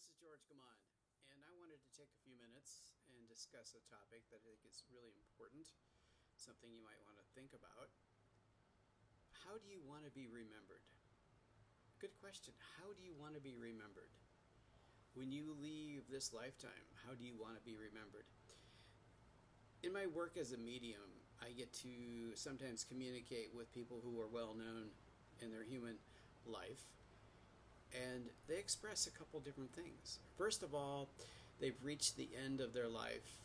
this is George Gamond, and I wanted to take a few minutes and discuss a topic that I think is really important, something you might want to think about. How do you want to be remembered? Good question. How do you want to be remembered? When you leave this lifetime, how do you want to be remembered? In my work as a medium, I get to sometimes communicate with people who are well known in their human life. And they express a couple different things. First of all, they've reached the end of their life,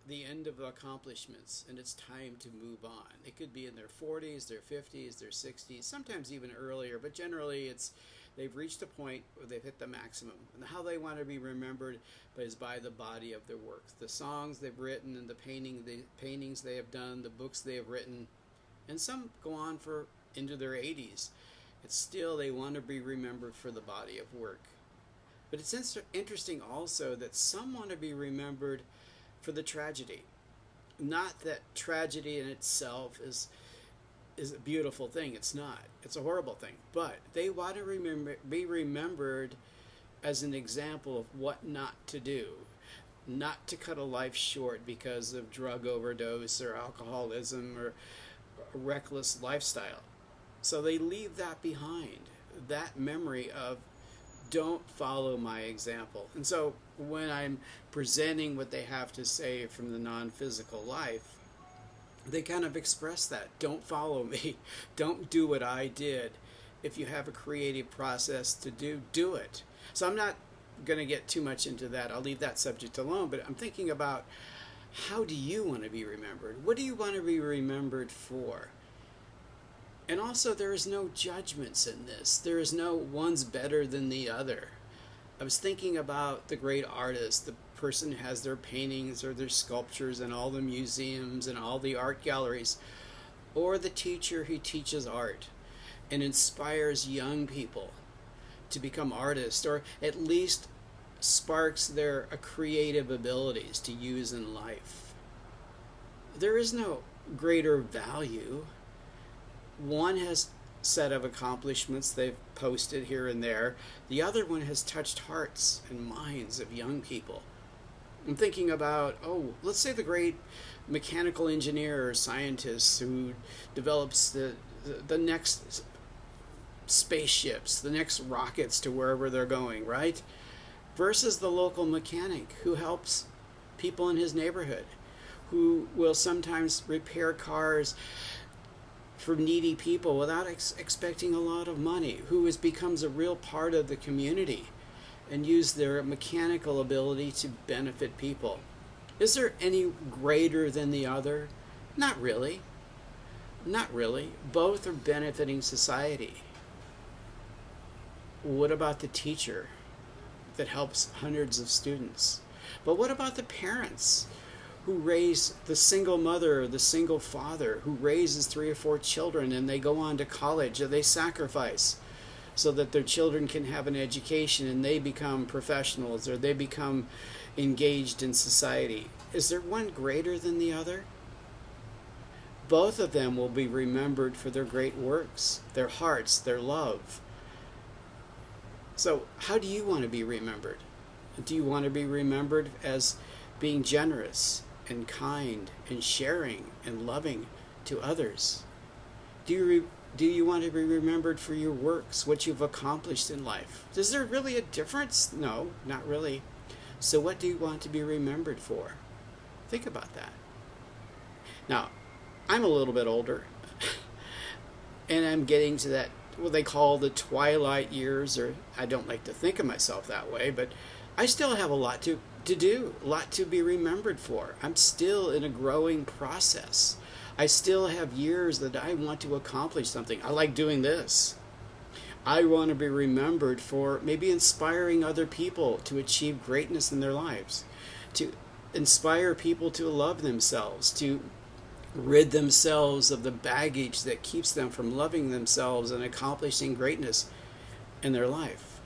the end of accomplishments, and it's time to move on. It could be in their 40s, their 50s, their 60s, sometimes even earlier, but generally they've reached a point where they've hit the maximum. And how they want to be remembered is by the body of their work. The songs they've written and the paintings they have done, the books they have written, and some go on for into their 80s. It's still they want to be remembered for the body of work. But it's interesting also that some want to be remembered for the tragedy. Not that tragedy in itself is a beautiful thing. It's not. It's a horrible thing. But they want to be remembered as an example of what not to do. Not to cut a life short because of drug overdose or alcoholism or a reckless lifestyle. So they leave that behind, that memory of don't follow my example. And so when I'm presenting what they have to say from the non-physical life, they kind of express that. Don't follow me. Don't do what I did. If you have a creative process to do it. So I'm not going to get too much into that. I'll leave that subject alone. But I'm thinking about how do you want to be remembered? What do you want to be remembered for? And also, there is no judgments in this. There is no one's better than the other. I was thinking about the great artist, the person who has their paintings or their sculptures in all the museums and all the art galleries, or the teacher who teaches art and inspires young people to become artists, or at least sparks their creative abilities to use in life. There is no greater value. One has set of accomplishments they've posted here and there. The other one has touched hearts and minds of young people. I'm thinking about, let's say the great mechanical engineer or scientist who develops the next spaceships, the next rockets to wherever they're going, right? Versus the local mechanic who helps people in his neighborhood, who will sometimes repair cars for needy people without expecting a lot of money, who becomes a real part of the community and use their mechanical ability to benefit people. Is there any greater than the other? Not really. Not really. Both are benefiting society. What about the teacher that helps hundreds of students? But what about the parents who raise the single mother or the single father who raises 3 or 4 children and they go on to college, or they sacrifice so that their children can have an education and they become professionals or they become engaged in society? Is there one greater than the other? Both of them will be remembered for their great works, their hearts, their love. So how do you want to be remembered? Do you want to be remembered as being generous and kind and sharing and loving to others? Do you want to be remembered for your works, what you've accomplished in life? Is there really a difference? No, not really. So what do you want to be remembered for? Think about that. Now, I'm a little bit older, and I'm getting to that, what they call the twilight years, or I don't like to think of myself that way, but I still have a lot to do, a lot to be remembered for. I'm still in a growing process. I still have years that I want to accomplish something. I like doing this. I want to be remembered for maybe inspiring other people to achieve greatness in their lives, to inspire people to love themselves, to rid themselves of the baggage that keeps them from loving themselves and accomplishing greatness in their life.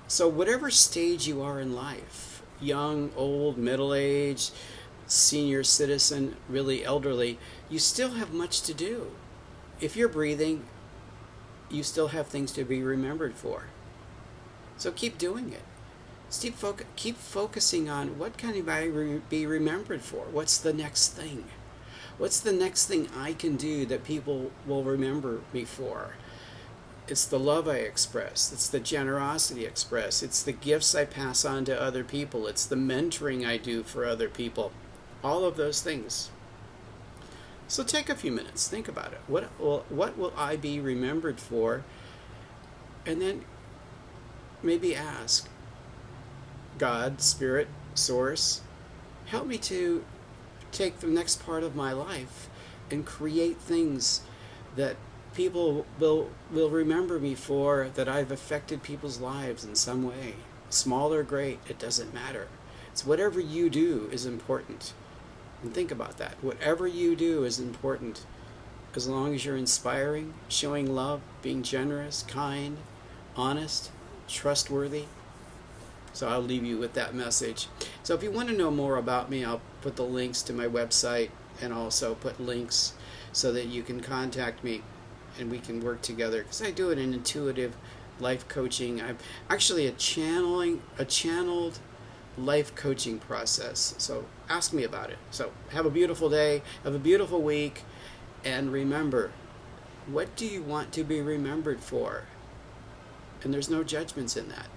So whatever stage you are in life, young, old, middle-aged, senior citizen, really elderly, you still have much to do. If you're breathing, you still have things to be remembered for. So keep doing it. keep focusing on what can I be remembered for? What's the next thing? What's the next thing I can do that people will remember me for? It's the love I express. It's the generosity I express. It's the gifts I pass on to other people. It's the mentoring I do for other people. All of those things. So take a few minutes. Think about it. What will I be remembered for? And then maybe ask God, Spirit, Source, help me to take the next part of my life and create things that people will remember me for, that I've affected people's lives in some way. Small or great, it doesn't matter. It's whatever you do is important. And think about that. Whatever you do is important, as long as you're inspiring, showing love, being generous, kind, honest, trustworthy. So I'll leave you with that message. So if you want to know more about me, I'll put the links to my website and also put links so that you can contact me and we can work together, because I do it in intuitive life coaching. I'm actually a channeled life coaching process. So ask me about it. So have a beautiful day, have a beautiful week, and remember, what do you want to be remembered for? And there's no judgments in that.